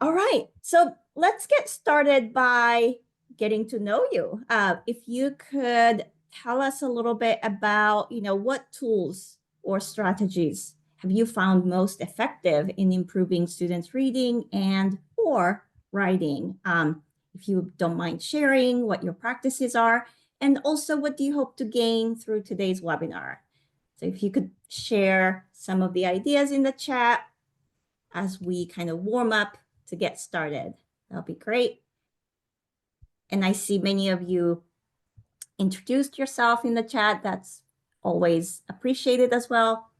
All right, so let's get started by getting to know you. If you could tell us a little bit about, what tools or strategies have you found most effective in improving students' reading and or writing? If you don't mind sharing what your practices are, and also what do you hope to gain through today's webinar? So if you could share some of the ideas in the chat as we kind of warm up to get started, that'll be great. And I see many of you introduced yourself in the chat. That's always appreciated as well.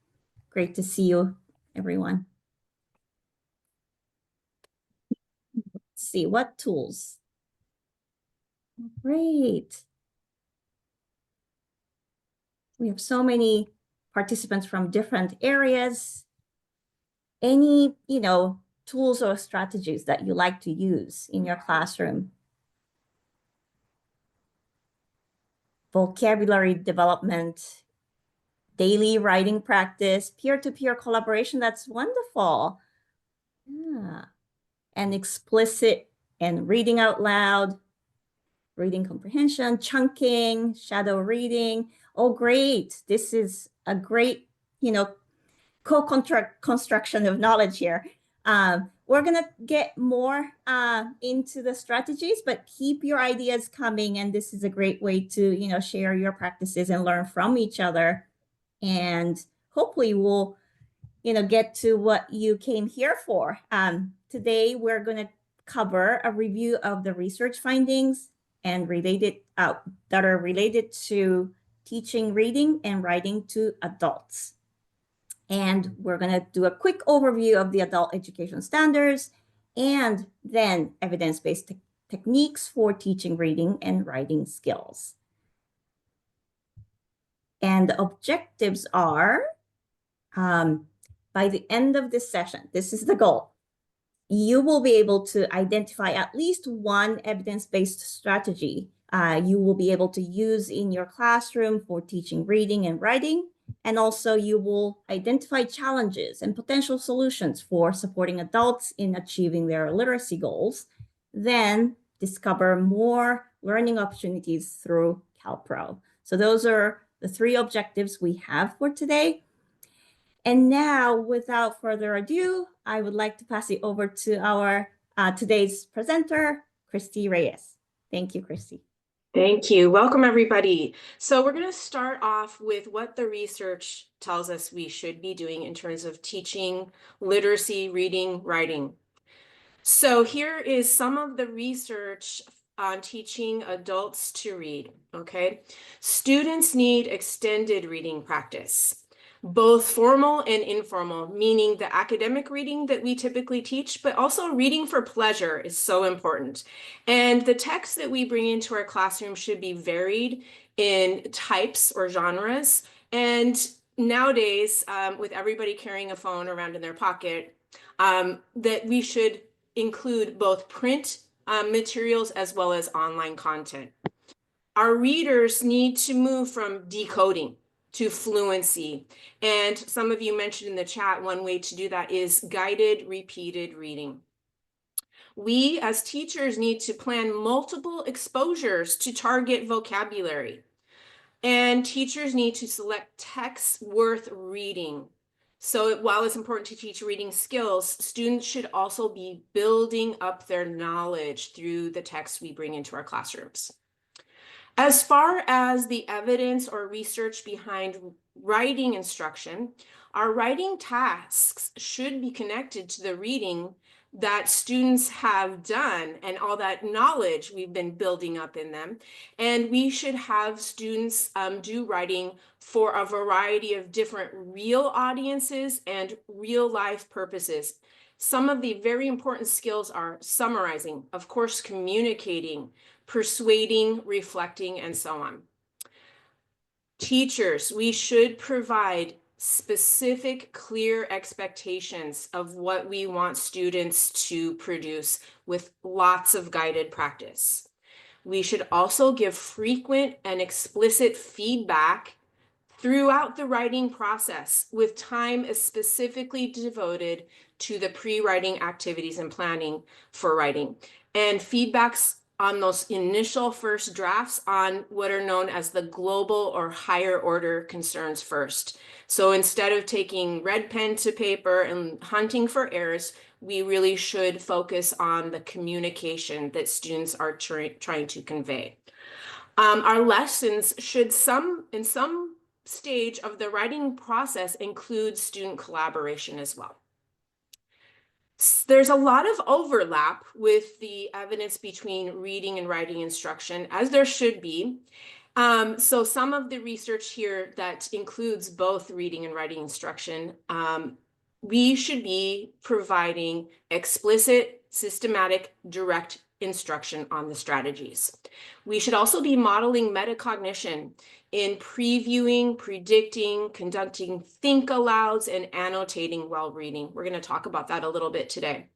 Great to see you, everyone. Let's see, what tools? Great. We have so many participants from different areas. Any, tools or strategies that you like to use in your classroom? Vocabulary development, daily writing practice, peer-to-peer collaboration. That's wonderful. Yeah. And explicit and reading out loud, reading comprehension, chunking, shadow reading. Oh, great. This is a great, co-construction of knowledge here. We're going to get more into the strategies, but keep your ideas coming. And this is a great way to, share your practices and learn from each other. And hopefully we'll, get to what you came here for. Today, we're going to cover a review of the research findings and that are related to teaching reading and writing to adults. And we're going to do a quick overview of the adult education standards and then evidence-based techniques for teaching reading and writing skills. And the objectives are, by the end of this session, this is the goal, you will be able to identify at least one evidence-based strategy you will be able to use in your classroom for teaching reading and writing. And also you will identify challenges and potential solutions for supporting adults in achieving their literacy goals. Then discover more learning opportunities through CALPRO. So those are the 3 objectives we have for today. And now, without further ado, I would like to pass it over to our today's presenter, Kristi Reyes. Thank you, Kristi. Thank you. Welcome, everybody. So we're going to start off with what the research tells us we should be doing in terms of teaching literacy, reading, writing. So here is some of the research on teaching adults to read, okay? Students need extended reading practice, both formal and informal, meaning the academic reading that we typically teach, but also reading for pleasure is so important. And the text that we bring into our classroom should be varied in types or genres. And nowadays, with everybody carrying a phone around in their pocket, that we should include both print materials as well as online content. Our readers need to move from decoding to fluency. And some of you mentioned in the chat, one way to do that is guided repeated reading. We as teachers need to plan multiple exposures to target vocabulary. And teachers need to select texts worth reading. So while it's important to teach reading skills, students should also be building up their knowledge through the texts we bring into our classrooms. As far as the evidence or research behind writing instruction, our writing tasks should be connected to the reading that students have done and all that knowledge we've been building up in them. And we should have students do writing for a variety of different real audiences and real life purposes. Some of the very important skills are summarizing, of course, communicating, persuading, reflecting, and so on. Teachers, we should provide specific, clear expectations of what we want students to produce with lots of guided practice. We should also give frequent and explicit feedback throughout the writing process, with time is specifically devoted to the pre-writing activities and planning for writing, and feedbacks on those initial first drafts on what are known as the global or higher order concerns first. So instead of taking red pen to paper and hunting for errors, we really should focus on the communication that students are trying to convey. Our lessons should in some stage of the writing process include student collaboration as well. There's a lot of overlap with the evidence between reading and writing instruction, as there should be. So some of the research here that includes both reading and writing instruction, we should be providing explicit, systematic, direct instruction on the strategies. We should also be modeling metacognition in previewing, predicting, conducting think alouds, and annotating while reading. We're going to talk about that a little bit today.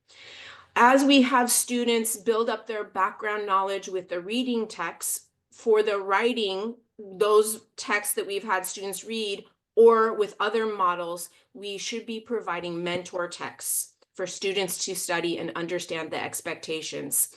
As we have students build up their background knowledge with the reading texts, for the writing, those texts that we've had students read, or with other models, we should be providing mentor texts for students to study and understand the expectations,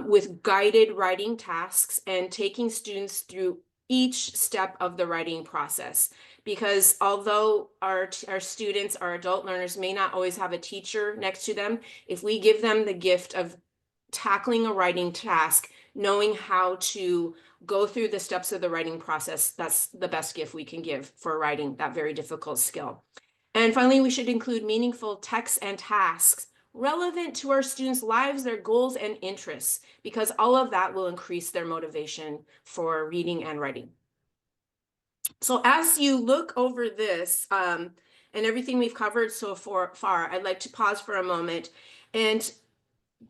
with guided writing tasks and taking students through each step of the writing process. Because although our students, our adult learners, may not always have a teacher next to them, if we give them the gift of tackling a writing task, knowing how to go through the steps of the writing process, that's the best gift we can give for writing that very difficult skill. And finally, we should include meaningful texts and tasks relevant to our students' lives, their goals and interests, because all of that will increase their motivation for reading and writing. So as you look over this and everything we've covered so far, I'd like to pause for a moment and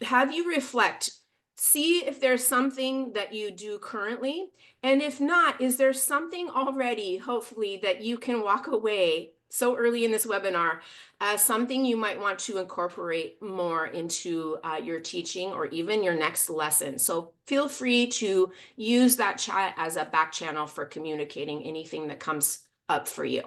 have you reflect. See if there's something that you do currently, and if not, is there something already, hopefully, that you can walk away so early in this webinar as something you might want to incorporate more into your teaching or even your next lesson. So feel free to use that chat as a back channel for communicating anything that comes up for you.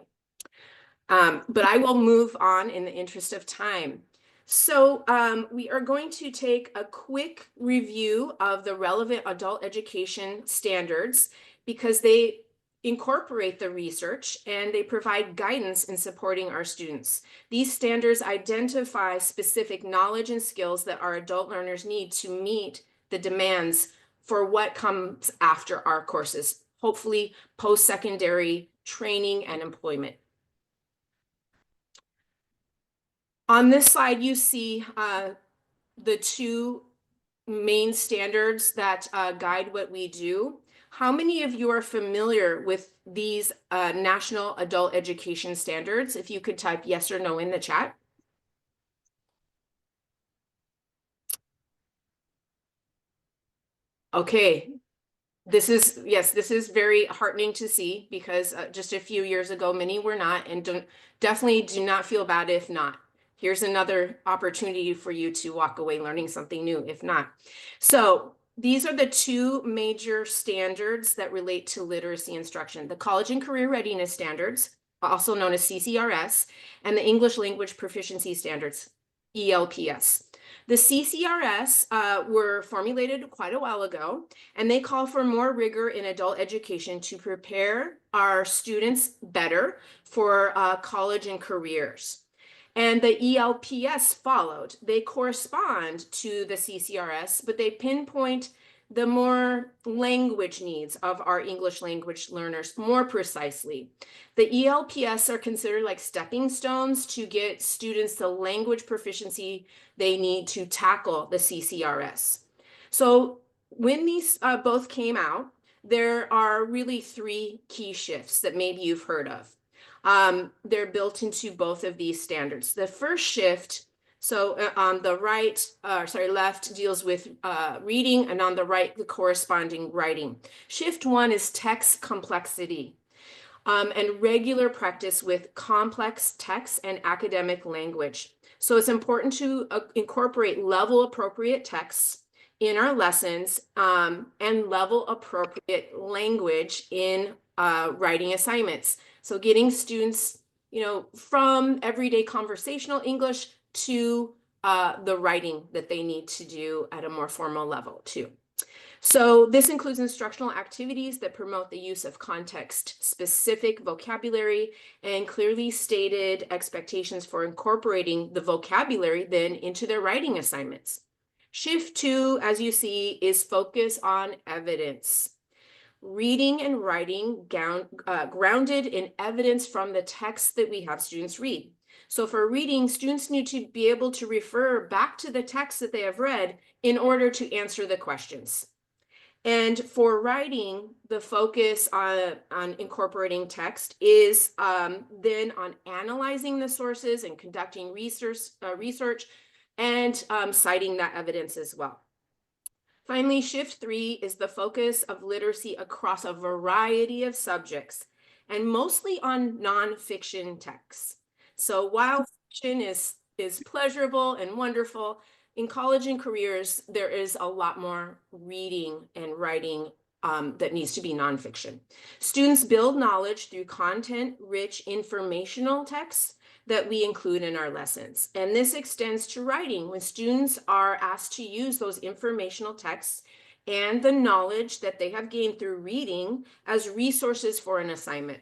But I will move on in the interest of time. So we are going to take a quick review of the relevant adult education standards because they incorporate the research and they provide guidance in supporting our students. These standards identify specific knowledge and skills that our adult learners need to meet the demands for what comes after our courses, hopefully post-secondary training and employment. On this slide, you see the two main standards that guide what we do. How many of you are familiar with these national adult education standards? If you could type yes or no in the chat. Okay. This is very heartening to see because just a few years ago, many were not, and definitely do not feel bad if not. Here's another opportunity for you to walk away learning something new, if not. So these are the two major standards that relate to literacy instruction: the College and Career Readiness Standards, also known as CCRS, and the English Language Proficiency Standards, ELPS. The CCRS were formulated quite a while ago, and they call for more rigor in adult education to prepare our students better for college and careers. And the ELPS followed. They correspond to the CCRS, but they pinpoint the more language needs of our English language learners more precisely. The ELPS are considered like stepping stones to get students the language proficiency they need to tackle the CCRS. So when these both came out, there are really three key shifts that maybe you've heard of. They're built into both of these standards. The first shift, so on the left deals with reading, and on the right, the corresponding writing. Shift one is text complexity and regular practice with complex text and academic language. So it's important to incorporate level appropriate texts in our lessons and level appropriate language in writing assignments. So getting students, from everyday conversational English to the writing that they need to do at a more formal level too. So this includes instructional activities that promote the use of context-specific vocabulary and clearly stated expectations for incorporating the vocabulary then into their writing assignments. Shift 2, as you see, is focus on evidence. Reading and writing grounded in evidence from the text that we have students read. So for reading, students need to be able to refer back to the text that they have read in order to answer the questions. And for writing, the focus on incorporating text is then on analyzing the sources and conducting research and citing that evidence as well. Finally, shift 3 is the focus of literacy across a variety of subjects and mostly on nonfiction texts. So while fiction is pleasurable and wonderful, in college and careers, there is a lot more reading and writing that needs to be nonfiction. Students build knowledge through content-rich informational texts that we include in our lessons. And this extends to writing when students are asked to use those informational texts and the knowledge that they have gained through reading as resources for an assignment.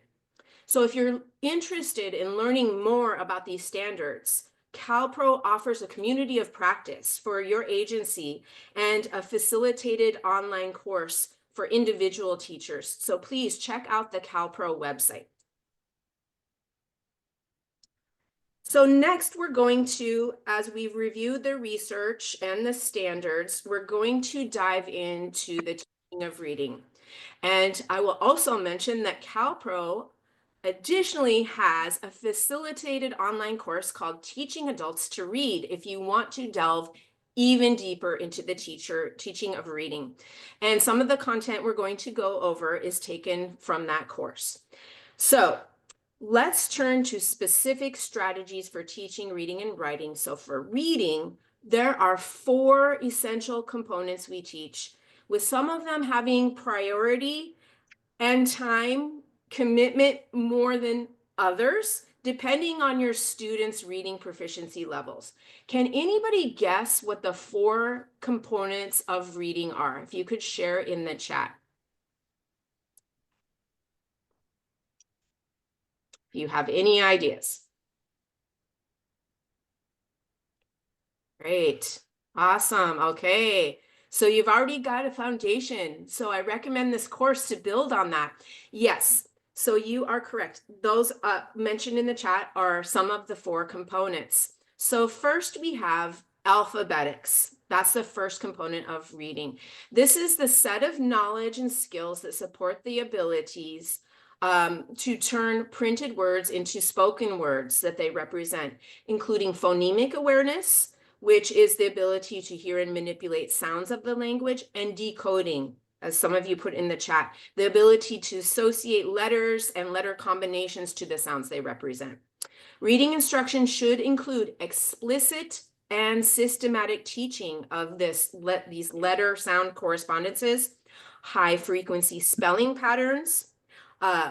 So if you're interested in learning more about these standards, CALPRO offers a community of practice for your agency and a facilitated online course for individual teachers. So please check out the CALPRO website. So next we're going to, as we've reviewed the research and the standards, we're going to dive into the teaching of reading. And I will also mention that CALPRO additionally has a facilitated online course called Teaching Adults to Read if you want to delve even deeper into the teaching of reading. And some of the content we're going to go over is taken from that course. So let's turn to specific strategies for teaching reading and writing. So for reading, there are 4 essential components we teach, with some of them having priority and time commitment more than others, depending on your students' reading proficiency levels. Can anybody guess what the 4 components of reading are? If you could share in the chat. If you have any ideas. Great. Awesome. Okay. So you've already got a foundation. So I recommend this course to build on that. Yes. So you are correct. Those mentioned in the chat are some of the 4 components. So first we have alphabetics. That's the first component of reading. This is the set of knowledge and skills that support the abilities to turn printed words into spoken words that they represent, including phonemic awareness, which is the ability to hear and manipulate sounds of the language, and decoding, as some of you put in the chat, the ability to associate letters and letter combinations to the sounds they represent. Reading instruction should include explicit and systematic teaching of these letter sound correspondences, high frequency spelling patterns,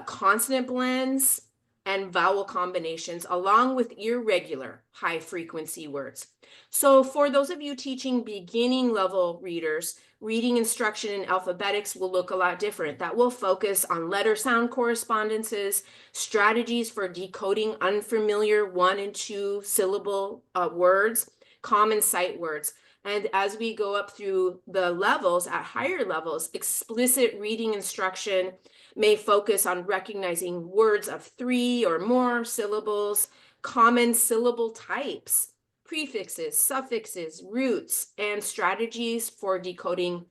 consonant blends, and vowel combinations, along with irregular high frequency words. So for those of you teaching beginning level readers, reading instruction in alphabetics will look a lot different. That will focus on letter sound correspondences, strategies for decoding unfamiliar 1 and 2 syllable words, common sight words. And as we go up through the levels, at higher levels, explicit reading instruction may focus on recognizing words of 3 or more syllables, common syllable types, prefixes, suffixes, roots, and strategies for decoding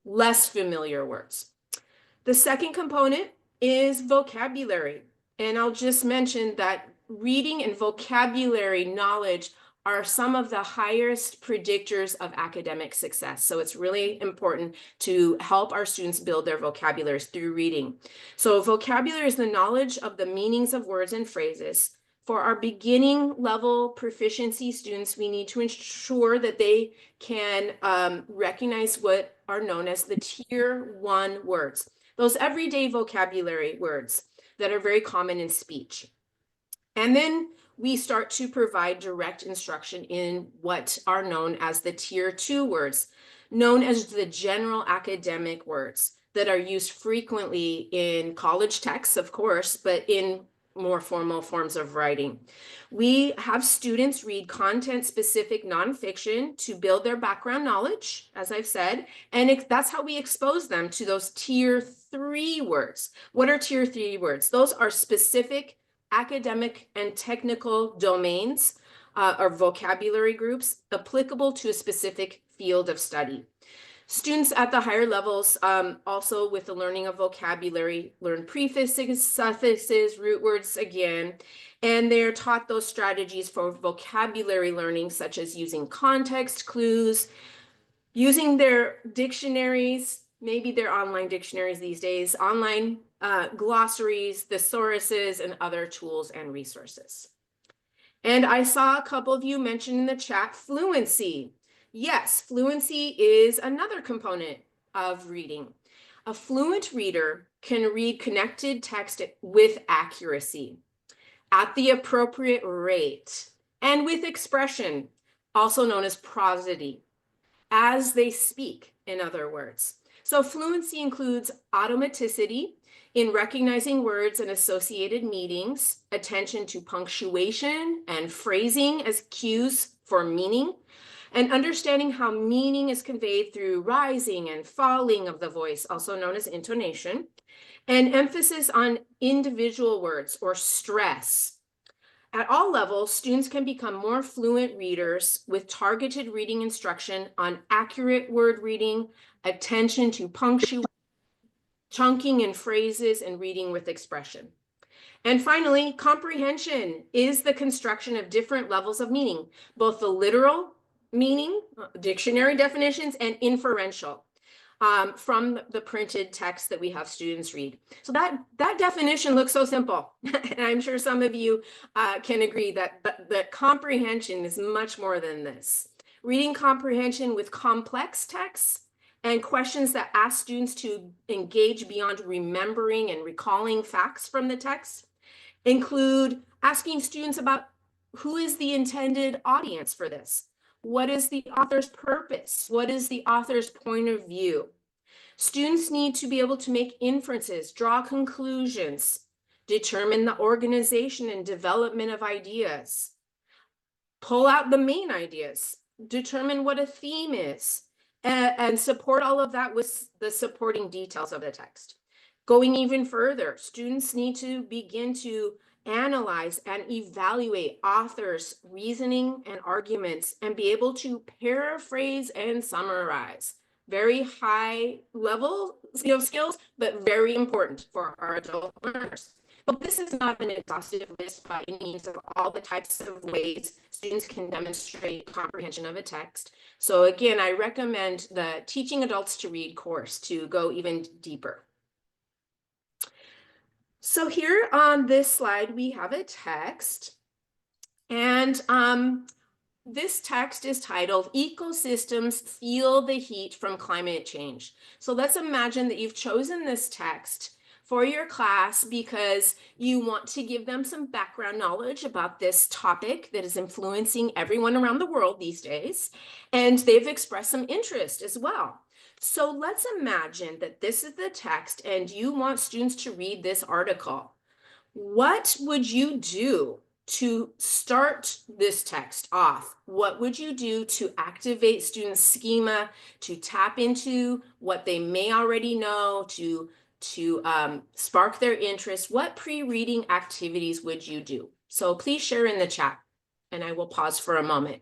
less familiar words. The second component is vocabulary. And I'll just mention that reading and vocabulary knowledge are some of the highest predictors of academic success. So it's really important to help our students build their vocabularies through reading. So vocabulary is the knowledge of the meanings of words and phrases. For our beginning level proficiency students, we need to ensure that they can recognize what are known as the tier 1 words, those everyday vocabulary words. that are very common in speech. And then we start to provide direct instruction in what are known as the tier 2 words, known as the general academic words that are used frequently in college texts, of course, but in more formal forms of writing. We have students read content-specific nonfiction to build their background knowledge, as I've said, and that's how we expose them to those tier 3 words. What are tier 3 words? Those are specific academic and technical domains or vocabulary groups applicable to a specific field of study. Students at the higher levels, also with the learning of vocabulary, learn prefixes, suffixes, root words again, and they're taught those strategies for vocabulary learning, such as using context clues, using their dictionaries, maybe their online dictionaries these days, online glossaries, thesauruses, and other tools and resources. And I saw a couple of you mention in the chat fluency. Yes, fluency is another component of reading. A fluent reader can read connected text with accuracy, at the appropriate rate, and with expression, also known as prosody, as they speak, in other words. So fluency includes automaticity in recognizing words and associated meanings, attention to punctuation and phrasing as cues for meaning, and understanding how meaning is conveyed through rising and falling of the voice, also known as intonation, and emphasis on individual words or stress. At all levels, students can become more fluent readers with targeted reading instruction on accurate word reading, attention to punctuation, chunking in phrases, and reading with expression. And finally, comprehension is the construction of different levels of meaning, both the literal meaning, dictionary definitions, and inferential from the printed text that we have students read. So that definition looks so simple. And I'm sure some of you can agree that comprehension is much more than this. Reading comprehension with complex texts and questions that ask students to engage beyond remembering and recalling facts from the text include asking students about who is the intended audience for this? What is the author's purpose? What is the author's point of view? Students need to be able to make inferences, draw conclusions, determine the organization and development of ideas, pull out the main ideas, determine what a theme is, and support all of that with the supporting details of the text. Going even further, students need to begin to analyze and evaluate authors' reasoning and arguments and be able to paraphrase and summarize. Very high level skills, but very important for our adult learners. But this is not an exhaustive list by any means of all the types of ways students can demonstrate comprehension of a text. So again, I recommend the Teaching Adults to Read course to go even deeper. So here on this slide, we have a text, and this text is titled Ecosystems Feel the Heat from Climate Change. So let's imagine that you've chosen this text for your class because you want to give them some background knowledge about this topic that is influencing everyone around the world these days, and they've expressed some interest as well. So let's imagine that this is the text and you want students to read this article. What would you do to start this text off? What would you do to activate students' schema, to tap into what they may already know, to spark their interest? What pre-reading activities would you do? So please share in the chat, and I will pause for a moment.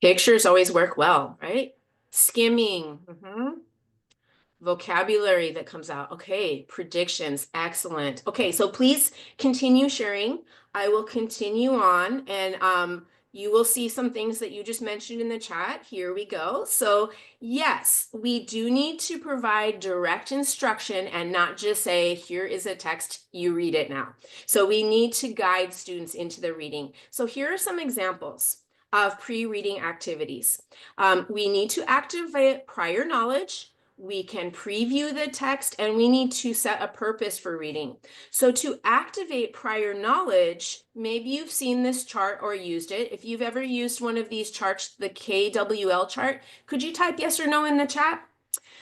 Pictures always work well, right? Skimming, vocabulary that comes out. Okay, predictions, excellent. Okay, so please continue sharing. I will continue on, and You will see some things that you just mentioned in the chat. Here we go. So yes, we do need to provide direct instruction and not just say, here is a text, you read it now. So we need to guide students into the reading. So here are some examples of pre-reading activities. We need to activate prior knowledge. We can preview the text, and we need to set a purpose for reading. So to activate prior knowledge, maybe you've seen this chart or used it. If you've ever used one of these charts, the KWL chart, could you type yes or no in the chat?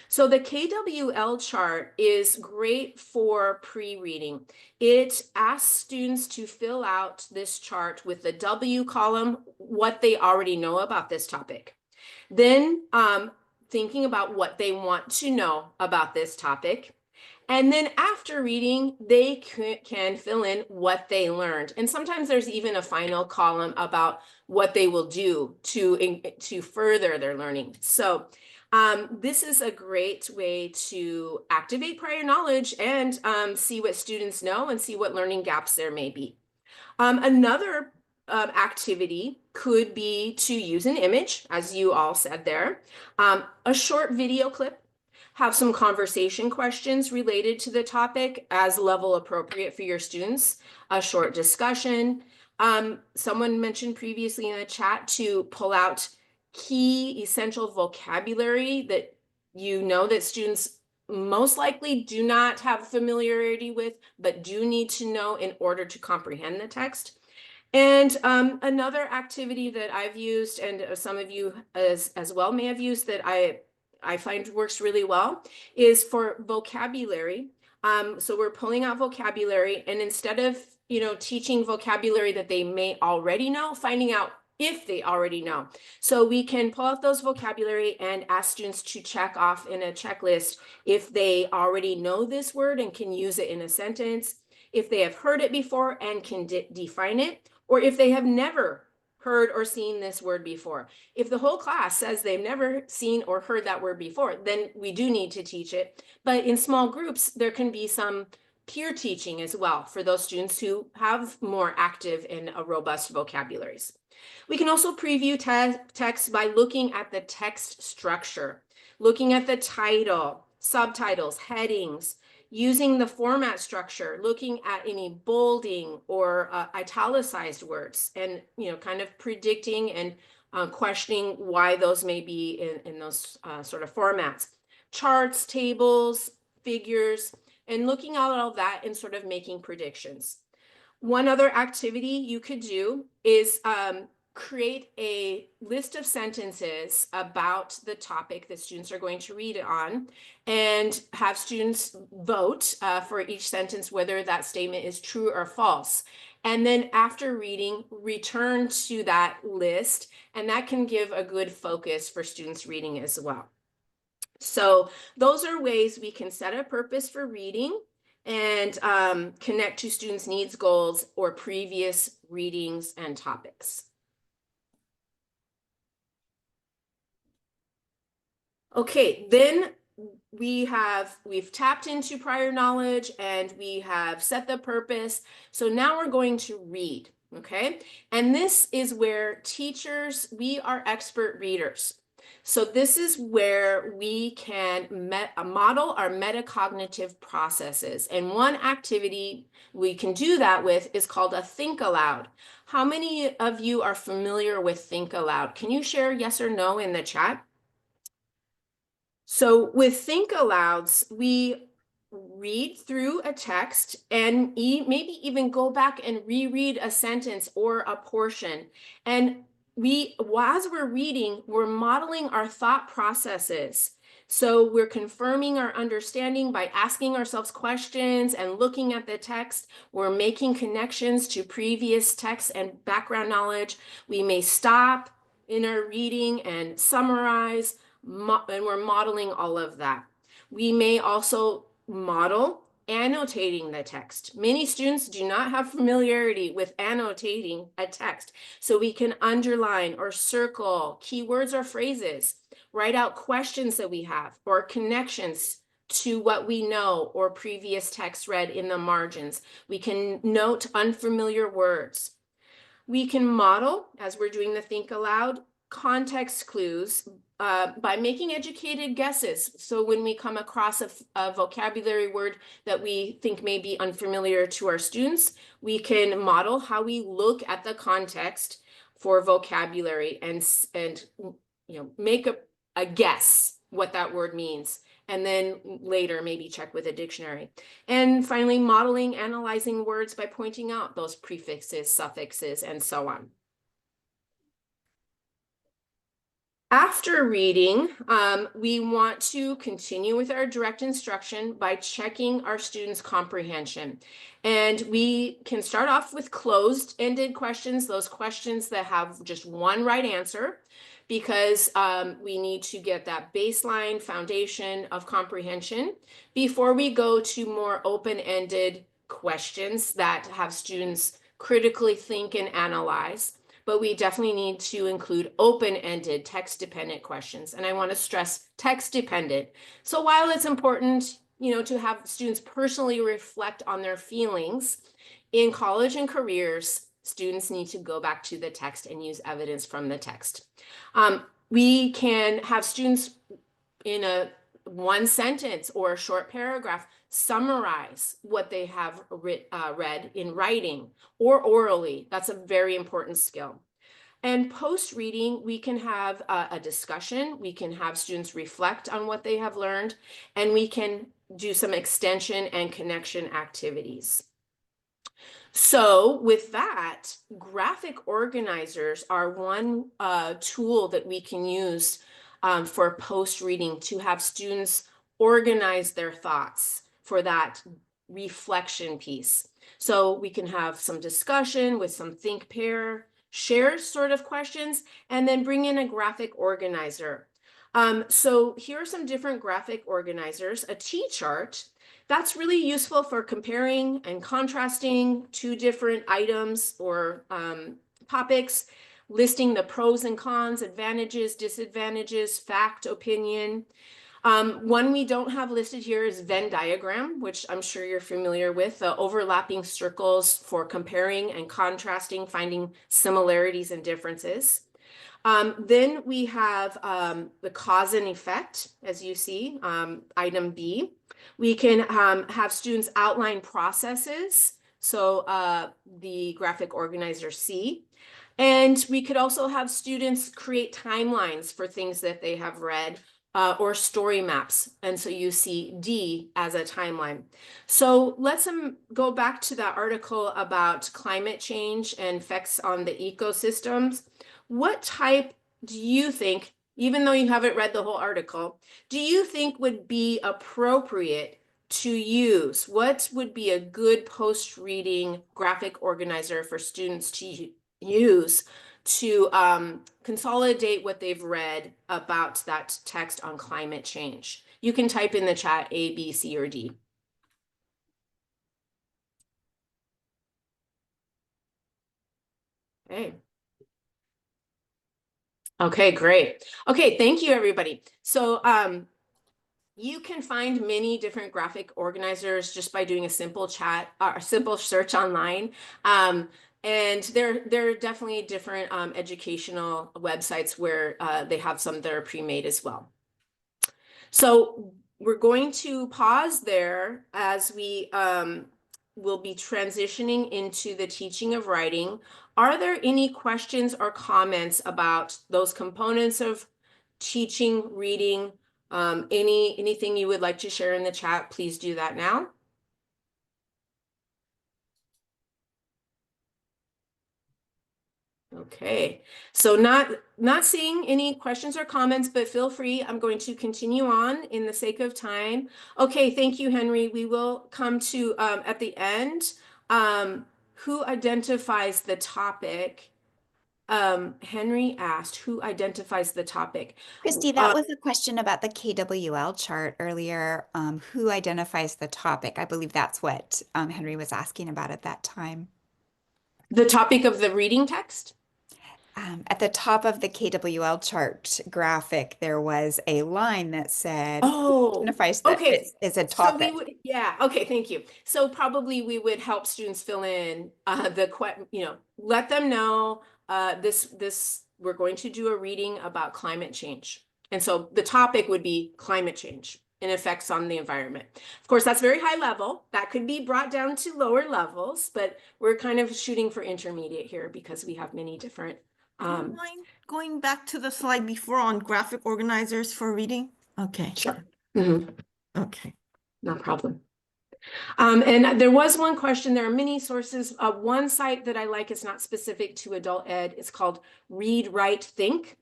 So the KWL chart is great for pre-reading. It asks students to fill out this chart with the W column, what they already know about this topic. Then thinking about what they want to know about this topic. And then after reading, they can fill in what they learned. And sometimes there's even a final column about what they will do to further their learning. So this is a great way to activate prior knowledge and see what students know and see what learning gaps there may be. Another activity could be to use an image, as you all said there, a short video clip, have some conversation questions related to the topic as level appropriate for your students, a short discussion. Someone mentioned previously in the chat to pull out key essential vocabulary that you know that students most likely do not have familiarity with, but do need to know in order to comprehend the text. And another activity that I've used, and some of you as well may have used, that I find works really well, is for vocabulary. So we're pulling out vocabulary, and instead of teaching vocabulary that they may already know, finding out if they already know. So we can pull out those vocabulary and ask students to check off in a checklist if they already know this word and can use it in a sentence, if they have heard it before and can define it, or if they have never heard or seen this word before. If the whole class says they've never seen or heard that word before, then we do need to teach it. But in small groups, there can be some peer teaching as well for those students who have more active and robust vocabularies. We can also preview text by looking at the text structure, looking at the title, subtitles, headings, using the format structure, looking at any bolding or italicized words, and kind of predicting and questioning why those may be in those sort of formats. Charts, tables, figures, and looking at all that and sort of making predictions. One other activity you could do is create a list of sentences about the topic that students are going to read it on, and have students vote for each sentence whether that statement is true or false. And then after reading, return to that list, and that can give a good focus for students reading as well. So those are ways we can set a purpose for reading and connect to students' needs, goals, or previous readings and topics. Okay, then we've tapped into prior knowledge and we have set the purpose. So now we're going to read, okay? And this is where teachers, we are expert readers. So this is where we can model our metacognitive processes. And one activity we can do that with is called a think aloud. How many of you are familiar with think aloud? Can you share yes or no in the chat? So with think alouds, we read through a text and maybe even go back and reread a sentence or a portion. And as we're reading, we're modeling our thought processes. So we're confirming our understanding by asking ourselves questions and looking at the text. We're making connections to previous text and background knowledge. We may stop in our reading and summarize, and we're modeling all of that. We may also model annotating the text. Many students do not have familiarity with annotating a text, so we can underline or circle keywords or phrases, write out questions that we have or connections to what we know or previous text read in the margins. We can note unfamiliar words. We can model, as we're doing the think aloud, context clues by making educated guesses. So when we come across a vocabulary word that we think may be unfamiliar to our students, we can model how we look at the context for vocabulary and make a guess what that word means, and then later maybe check with a dictionary. And finally, modeling, analyzing words by pointing out those prefixes, suffixes, and so on. After reading, we want to continue with our direct instruction by checking our students' comprehension. And we can start off with closed-ended questions, those questions that have just one right answer, because we need to get that baseline foundation of comprehension before we go to more open-ended questions that have students critically think and analyze. But we definitely need to include open-ended, text-dependent questions. And I want to stress text-dependent. So while it's important, to have students personally reflect on their feelings, in college and careers, students need to go back to the text and use evidence from the text. We can have students in a one sentence or a short paragraph summarize what they have read in writing or orally. That's a very important skill. And post-reading, we can have a discussion. We can have students reflect on what they have learned, and we can do some extension and connection activities. So with that, graphic organizers are one tool that we can use for post-reading to have students organize their thoughts for that reflection piece. So we can have some discussion with some think, pair, share sort of questions, and then bring in a graphic organizer. So here are some different graphic organizers. A T-chart, that's really useful for comparing and contrasting two different items or topics, listing the pros and cons, advantages, disadvantages, fact, opinion. One we don't have listed here is Venn diagram, which I'm sure you're familiar with, the overlapping circles for comparing and contrasting, finding similarities and differences. Then we have the cause and effect, as you see, item B. We can have students outline processes, so the graphic organizer C. And we could also have students create timelines for things that they have read or story maps. And so you see D as a timeline. So let's go back to that article about climate change and effects on the ecosystems. What type do you think, even though you haven't read the whole article, do you think would be appropriate to use? What would be a good post-reading graphic organizer for students to use to consolidate what they've read about that text on climate change? You can type in the chat A, B, C, or D. Okay. Okay, great. Okay, thank you, everybody. So you can find many different graphic organizers just by doing a simple chat or a simple search online. And there are definitely different educational websites where they have some that are pre-made as well. So we're going to pause there as we will be transitioning into the teaching of writing. Are there any questions or comments about those components of teaching, reading? Anything you would like to share in the chat, please do that now. Okay, so not seeing any questions or comments, but feel free. I'm going to continue on in the sake of time. Okay, thank you, Henry. We will come to at the end. Who identifies the topic? Henry asked, who identifies the topic? Kristi, that was a question about the KWL chart earlier. Who identifies the topic? I believe that's what Henry was asking about at that time. The topic of the reading text? At the top of the KWL chart graphic, there was a line that said, Oh, identifies that okay. it's a So we topic. would, yeah, okay, thank you. So probably we would help students fill in let them know we're going to do a reading about climate change. And so the topic would be climate change and effects on the environment. Of course, that's very high level. That could be brought down to lower levels, but we're kind of shooting for intermediate here because we have many different Do you mind going back to the slide before on graphic organizers for reading? Okay. Sure. Mhm. Okay. No problem. And there was one question. There are many sources. One site that I like is not specific to adult ed. It's called Read, Write, Think.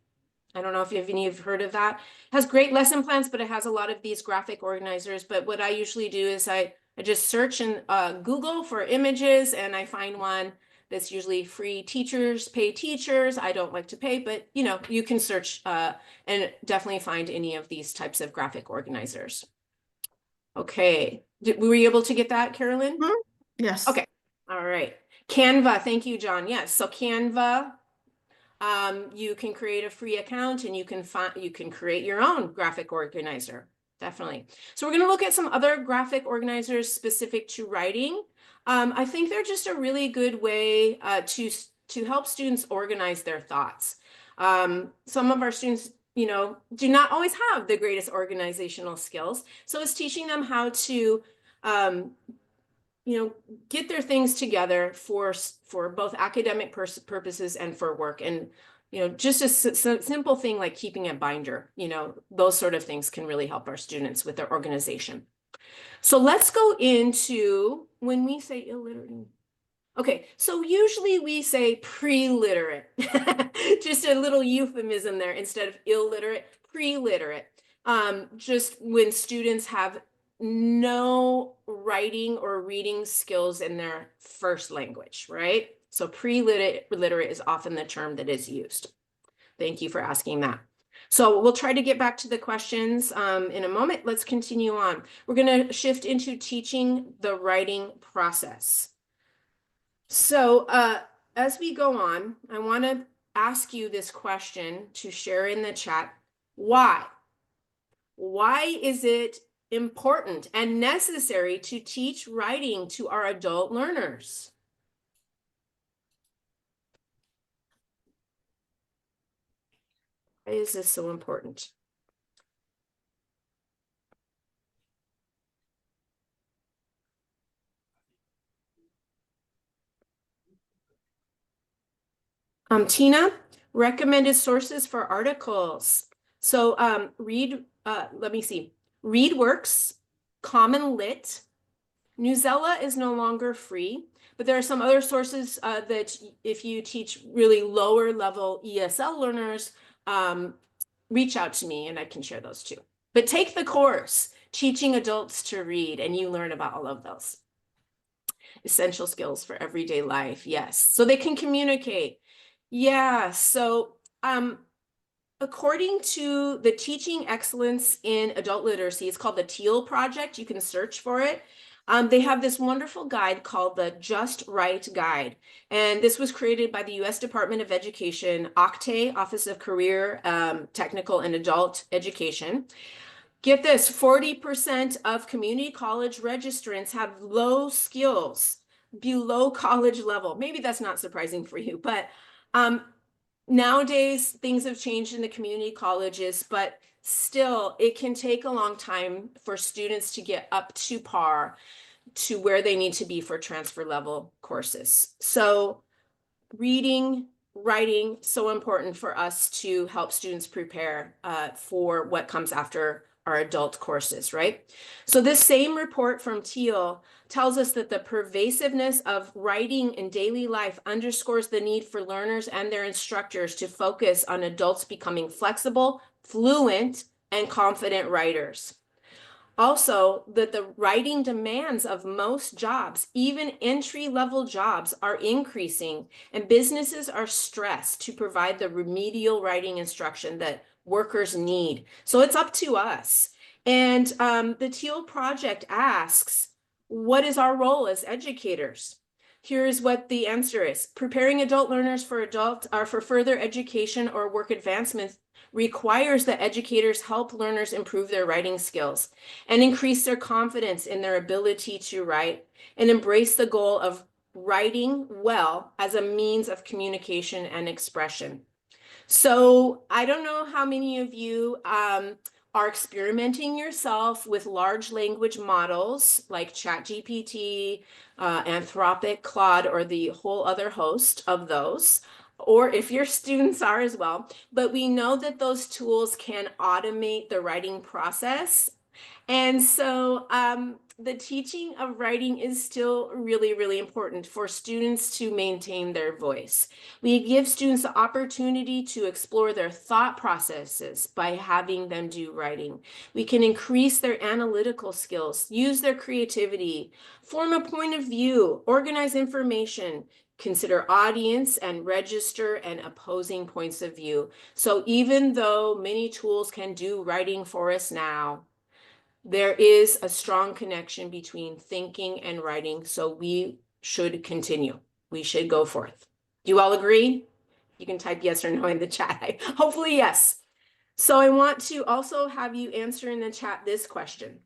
I don't know if any of you have heard of that. It has great lesson plans, but it has a lot of these graphic organizers. But what I usually do is I just search in Google for images, and I find one that's usually free. Teachers pay teachers. I don't like to pay, but you can search and definitely find any of these types of graphic organizers. Okay, were you able to get that, Carolyn? Yes. Okay, all right. Canva, thank you, John. Yes, so Canva, you can create a free account and you can create your own graphic organizer, definitely. So we're going to look at some other graphic organizers specific to writing. I think they're just a really good way to help students organize their thoughts. Some of our students do not always have the greatest organizational skills. So it's teaching them how to, get their things together for both academic purposes and for work. And, just a simple thing like keeping a binder, those sort of things can really help our students with their organization. So let's go into when we say illiterate. Okay, so usually we say pre-literate, just a little euphemism there instead of illiterate, pre-literate. Just when students have no writing or reading skills in their first language, right? So pre-literate is often the term that is used. Thank you for asking that. So we'll try to get back to the questions in a moment. Let's continue on. We're going to shift into teaching the writing process. So as we go on, I want to ask you this question to share in the chat. Why? Why is it important and necessary to teach writing to our adult learners? Why is this so important? Tina, recommended sources for articles. So let me see. ReadWorks, Common Lit, Newsela is no longer free, but there are some other sources that if you teach really lower level ESL learners, reach out to me and I can share those too. But take the course, Teaching Adults to Read, and you learn about all of those. Essential skills for everyday life, yes. So they can communicate. Yeah, so according to the Teaching Excellence in Adult Literacy, it's called the TEAL Project. You can search for it. They have this wonderful guide called the Just Right Guide. And this was created by the U.S. Department of Education, OCTE, Office of Career, Technical and Adult Education. Get this, 40% of community college registrants have low skills, below college level. Maybe that's not surprising for you, but nowadays things have changed in the community colleges, but still it can take a long time for students to get up to par to where they need to be for transfer level courses. So reading, writing, so important for us to help students prepare for what comes after our adult courses, right? So this same report from TEAL tells us that the pervasiveness of writing in daily life underscores the need for learners and their instructors to focus on adults becoming flexible, fluent, and confident writers. Also, that the writing demands of most jobs, even entry-level jobs, are increasing, and businesses are stressed to provide the remedial writing instruction that workers need. So it's up to us. And the TEAL project asks, what is our role as educators? Here's what the answer is. Preparing adult learners for further education or work advancement requires that educators help learners improve their writing skills and increase their confidence in their ability to write and embrace the goal of writing well as a means of communication and expression. So I don't know how many of you are experimenting yourself with large language models like ChatGPT, Anthropic, Claude, or the whole other host of those, or if your students are as well. But we know that those tools can automate the writing process. And so the teaching of writing is still really, really important for students to maintain their voice. We give students the opportunity to explore their thought processes by having them do writing. We can increase their analytical skills, use their creativity, form a point of view, organize information, consider audience, and register and opposing points of view. So even though many tools can do writing for us now, there is a strong connection between thinking and writing, so we should continue. We should go forth. Do you all agree? You can type yes or no in the chat. Hopefully, yes. So I want to also have you answer in the chat this question.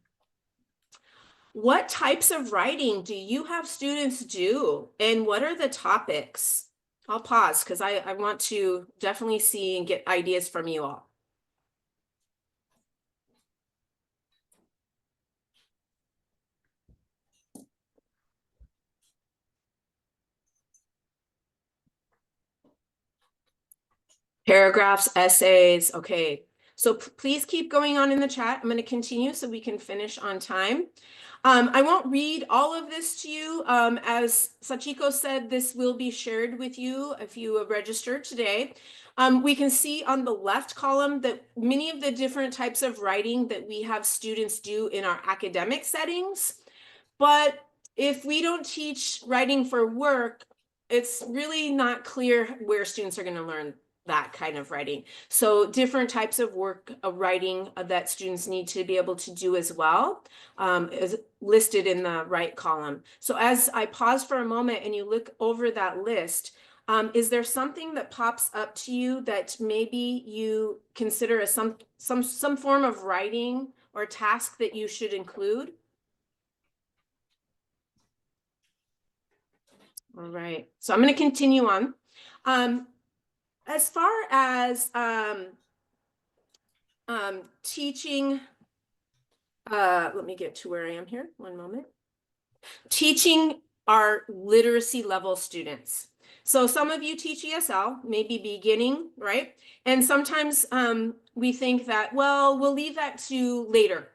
What types of writing do you have students do, and what are the topics? I'll pause because I want to definitely see and get ideas from you all. Paragraphs, essays. Okay. So please keep going on in the chat. I'm going to continue so we can finish on time. I won't read all of this to you. As Sachiko said, this will be shared with you if you have registered today. We can see on the left column that many of the different types of writing that we have students do in our academic settings. But if we don't teach writing for work, it's really not clear where students are going to learn that kind of writing. So different types of work of writing that students need to be able to do as well is listed in the right column. So as I pause for a moment and you look over that list, is there something that pops up to you that maybe you consider as some form of writing or task that you should include? All right, so I'm going to continue on. As far as teaching, let me get to where I am here, one moment. Teaching our literacy level students. So some of you teach ESL, maybe beginning, right? And sometimes we think that, well, we'll leave that to later.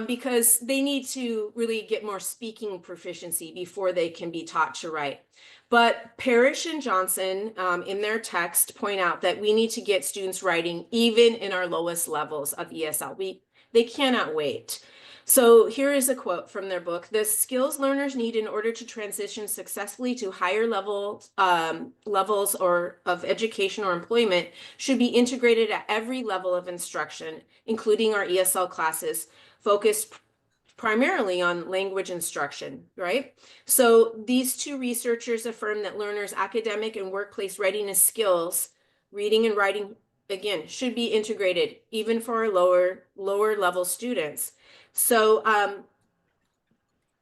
Because they need to really get more speaking proficiency before they can be taught to write. But Parrish and Johnson in their text point out that we need to get students writing even in our lowest levels of ESL. They cannot wait. So here is a quote from their book. The skills learners need in order to transition successfully to higher levels or of education or employment should be integrated at every level of instruction, including our ESL classes, focused primarily on language instruction, right? So these two researchers affirm that learners' academic and workplace readiness skills, reading and writing, again, should be integrated even for our lower level students. So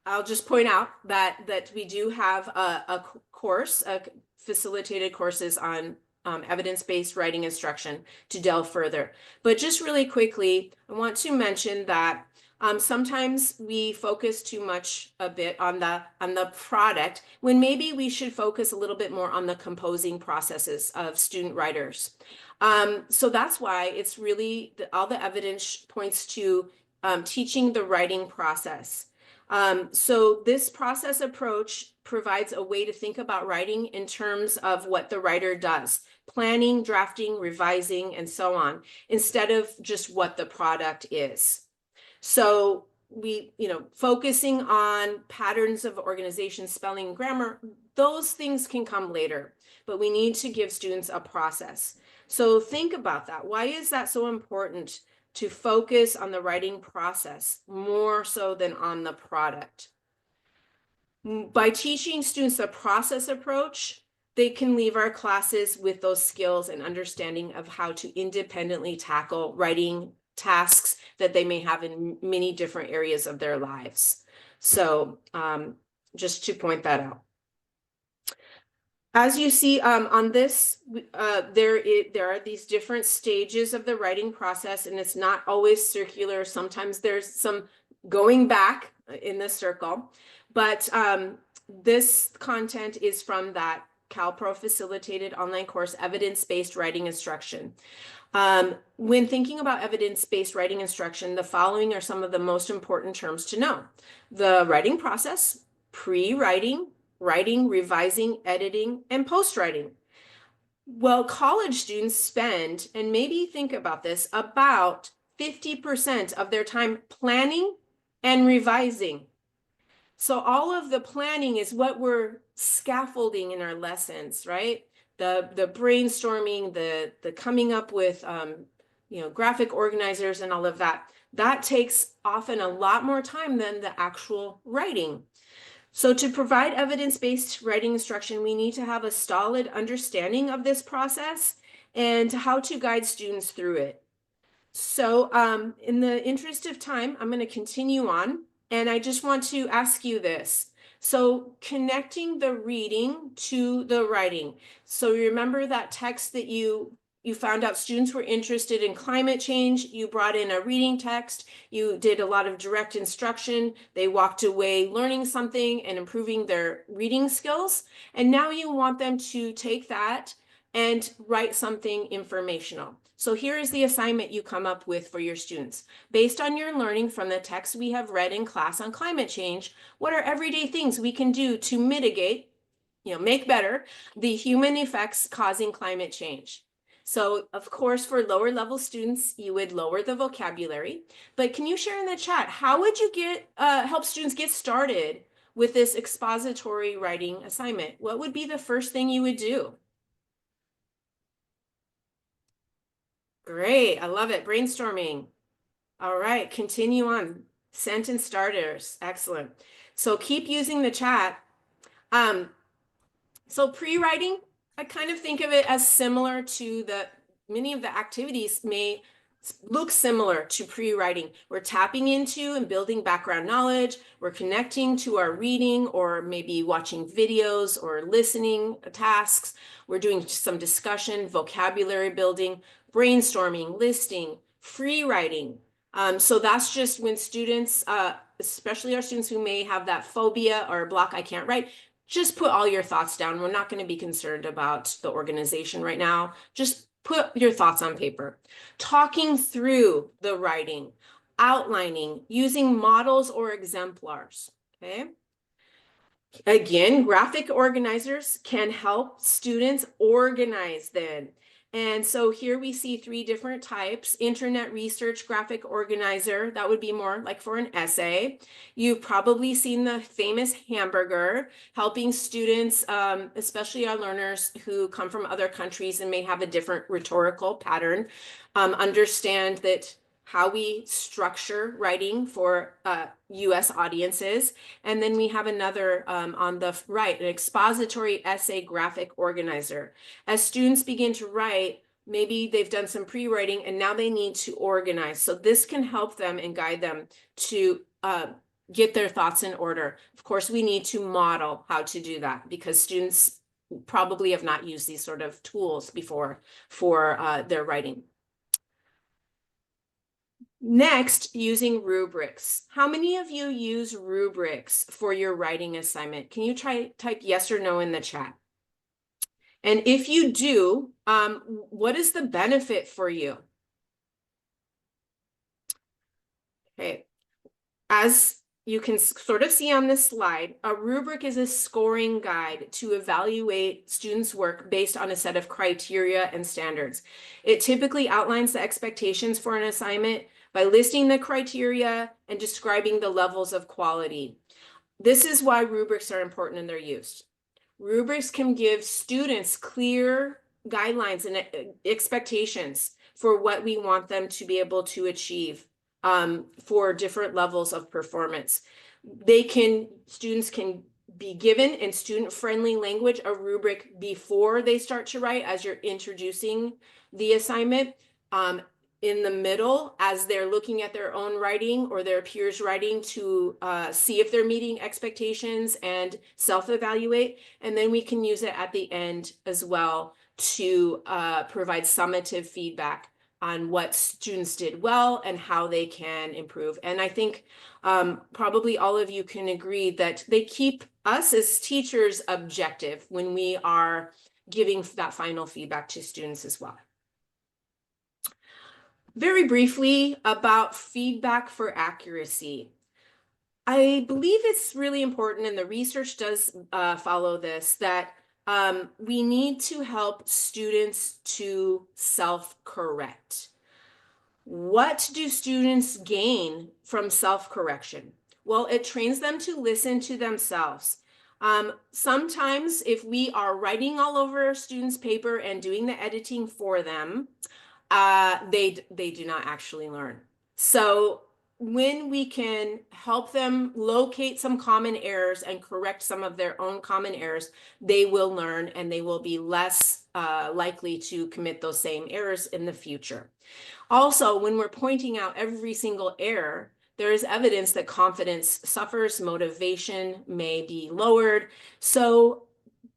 I'll just point out that we do have a course, facilitated courses on evidence-based writing instruction to delve further. But just really quickly, I want to mention that sometimes we focus too much a bit on the product when maybe we should focus a little bit more on the composing processes of student writers. So that's why it's really all the evidence points to teaching the writing process. So this process approach provides a way to think about writing in terms of what the writer does, planning, drafting, revising, and so on, instead of just what the product is. So we, focusing on patterns of organization, spelling, grammar, those things can come later, but we need to give students a process. So think about that. Why is that so important to focus on the writing process more so than on the product? By teaching students the process approach, they can leave our classes with those skills and understanding of how to independently tackle writing tasks that they may have in many different areas of their lives. So just to point that out. As you see on this, there are these different stages of the writing process, and it's not always circular. Sometimes there's some going back in the circle, but this content is from that CALPRO facilitated online course, Evidence-Based Writing Instruction. When thinking about evidence-based writing instruction, the following are some of the most important terms to know: the writing process, pre-writing, writing, revising, editing, and post-writing. Well, college students spend, and maybe think about this, about 50% of their time planning and revising. So all of the planning is what we're scaffolding in our lessons, right? The brainstorming, the coming up with graphic organizers and all of that. That takes often a lot more time than the actual writing. So to provide evidence-based writing instruction, we need to have a solid understanding of this process and how to guide students through it. So in the interest of time, I'm going to continue on, and I just want to ask you this. So connecting the reading to the writing. So remember that text that you found out students were interested in climate change. You brought in a reading text. You did a lot of direct instruction. They walked away learning something and improving their reading skills. And now you want them to take that and write something informational. So here is the assignment you come up with for your students. Based on your learning from the text we have read in class on climate change, what are everyday things we can do to mitigate, make better the human effects causing climate change? So of course, for lower level students, you would lower the vocabulary, but can you share in the chat, how would you help students get started with this expository writing assignment? What would be the first thing you would do? Great, I love it. Brainstorming. All right, continue on. Sentence starters, excellent. So keep using the chat. So pre-writing, I kind of think of it as similar to many of the activities may look similar to pre-writing. We're tapping into and building background knowledge. We're connecting to our reading or maybe watching videos or listening tasks. We're doing some discussion, vocabulary building, brainstorming, listing, free writing. So that's just when students, especially our students who may have that phobia or block, I can't write, just put all your thoughts down. We're not going to be concerned about the organization right now. Just put your thoughts on paper. Talking through the writing, outlining, using models or exemplars, okay? Again, graphic organizers can help students organize then. And so here we see 3 different types: internet research graphic organizer. That would be more like for an essay. You've probably seen the famous hamburger, helping students, especially our learners who come from other countries and may have a different rhetorical pattern, understand that how we structure writing for US audiences. And then we have another on the right, an expository essay graphic organizer. As students begin to write, maybe they've done some pre-writing and now they need to organize. So this can help them and guide them to get their thoughts in order. Of course, we need to model how to do that because students probably have not used these sort of tools before for their writing. Next, using rubrics. How many of you use rubrics for your writing assignment? Can you type yes or no in the chat? And if you do, what is the benefit for you? Okay, as you can sort of see on this slide, a rubric is a scoring guide to evaluate students' work based on a set of criteria and standards. It typically outlines the expectations for an assignment by listing the criteria and describing the levels of quality. This is why rubrics are important in their use. Rubrics can give students clear guidelines and expectations for what we want them to be able to achieve for different levels of performance. Students can be given in student-friendly language a rubric before they start to write as you're introducing the assignment. In the middle, as they're looking at their own writing or their peers' writing to see if they're meeting expectations and self-evaluate. And then we can use it at the end as well to provide summative feedback on what students did well and how they can improve. And I think probably all of you can agree that they keep us as teachers objective when we are giving that final feedback to students as well. Very briefly about feedback for accuracy. I believe it's really important, and the research does follow this, that we need to help students to self-correct. What do students gain from self-correction? Well, it trains them to listen to themselves. Sometimes if we are writing all over a student's paper and doing the editing for them, they do not actually learn. So when we can help them locate some common errors and correct some of their own common errors, they will learn and they will be less likely to commit those same errors in the future. Also, when we're pointing out every single error, there is evidence that confidence suffers, motivation may be lowered. So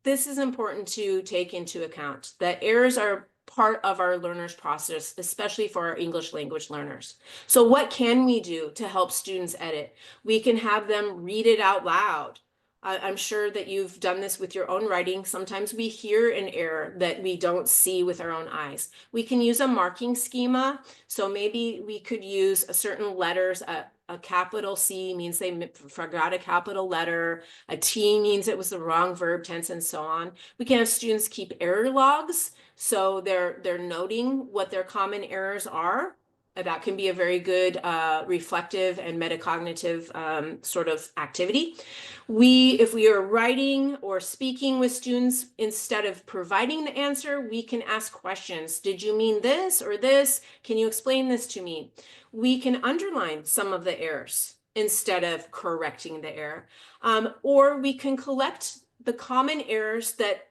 this is important to take into account, that errors are part of our learners' process, especially for our English language learners. So what can we do to help students edit? We can have them read it out loud. I'm sure that you've done this with your own writing. Sometimes we hear an error that we don't see with our own eyes. We can use a marking schema. So maybe we could use certain letters. A capital C means they forgot a capital letter. A T means it was the wrong verb tense, and so on. We can have students keep error logs. So they're noting what their common errors are. That can be a very good reflective and metacognitive sort of activity. If we are writing or speaking with students, instead of providing the answer, we can ask questions. Did you mean this or this? Can you explain this to me? We can underline some of the errors instead of correcting the error. Or we can collect the common errors that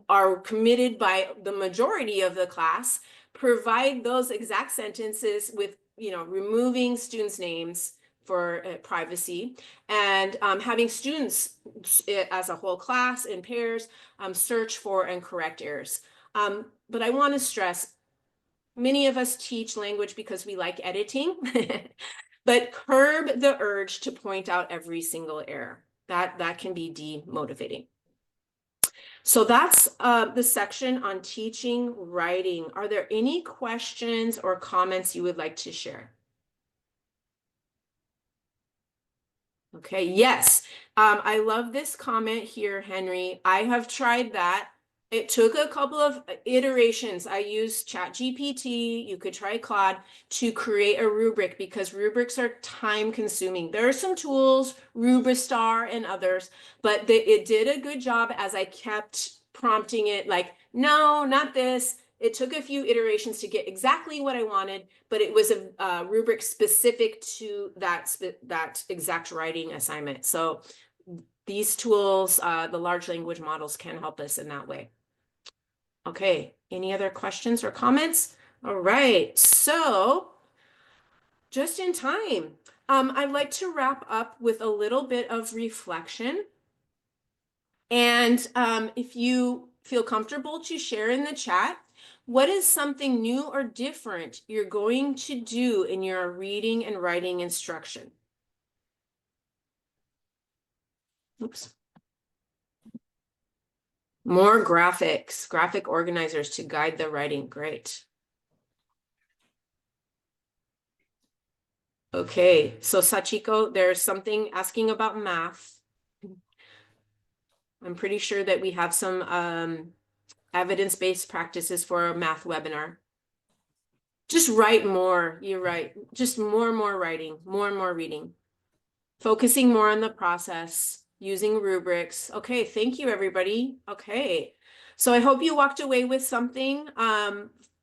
are committed by the majority of the class, provide those exact sentences with, removing students' names for privacy, and having students as a whole class in pairs search for and correct errors. But I want to stress, many of us teach language because we like editing, but curb the urge to point out every single error. That can be demotivating. So that's the section on teaching writing. Are there any questions or comments you would like to share? Okay, yes. I love this comment here, Henry. I have tried that. It took a couple of iterations. I used ChatGPT, you could try Claude, to create a rubric because rubrics are time consuming. There are some tools, Rubistar and others, but it did a good job as I kept prompting it like, no, not this. It took a few iterations to get exactly what I wanted, but it was a rubric specific to that exact writing assignment. So these tools, the large language models, can help us in that way. Okay, any other questions or comments? All right, so just in time, I'd like to wrap up with a little bit of reflection. And if you feel comfortable to share in the chat, what is something new or different you're going to do in your reading and writing instruction? Oops. More graphics, graphic organizers to guide the writing. Great. Okay, so Sachiko, there's something asking about math. I'm pretty sure that we have some evidence-based practices for a math webinar. Just write more, you're right. Just more and more writing, more and more reading. Focusing more on the process, using rubrics. Okay, thank you, everybody. Okay, so I hope you walked away with something,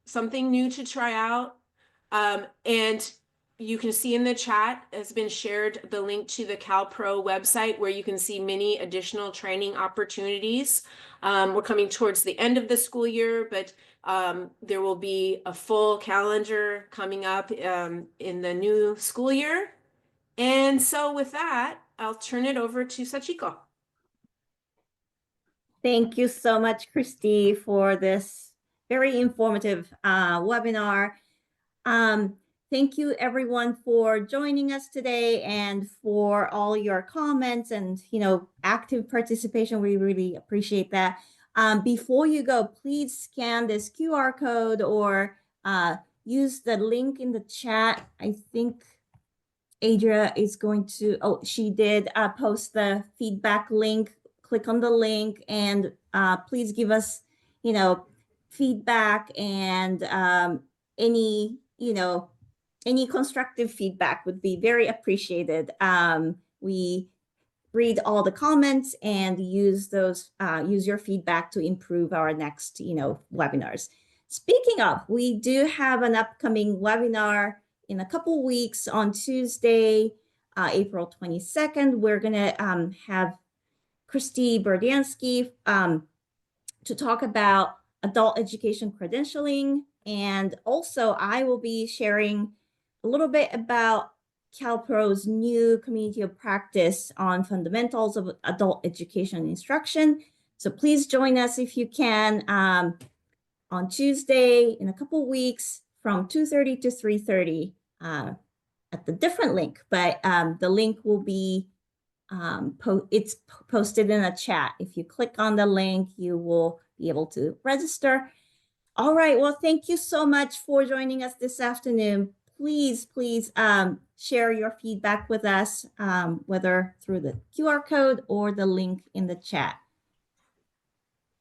something new to try out. And you can see in the chat has been shared the link to the CalPro website where you can see many additional training opportunities. We're coming towards the end of the school year, but there will be a full calendar coming up in the new school year. And so with that, I'll turn it over to Sachiko. Thank you so much, Kristi, for this very informative webinar. Thank you everyone for joining us today and for all your comments and, active participation. We really appreciate that. Before you go, please scan this QR code or use the link in the chat. I think Adria is going to, she did post the feedback link. Click on the link and please give us, feedback and any constructive feedback would be very appreciated. We read all the comments and use those, use your feedback to improve our next, webinars. Speaking of, we do have an upcoming webinar in a couple weeks on Tuesday, April 22nd. We're gonna have Kristi Berdiansky to talk about adult education credentialing. And also I will be sharing a little bit about CalPro's new community of practice on fundamentals of adult education instruction. So please join us if you can on Tuesday in a couple weeks from 2:30 to 3:30 at the different link, but the link will be it's posted in a chat. If you click on the link, you will be able to register. All right, well, thank you so much for joining us this afternoon. Please share your feedback with us, whether through the QR code or the link in the chat.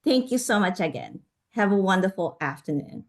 Thank you so much again. Have a wonderful afternoon.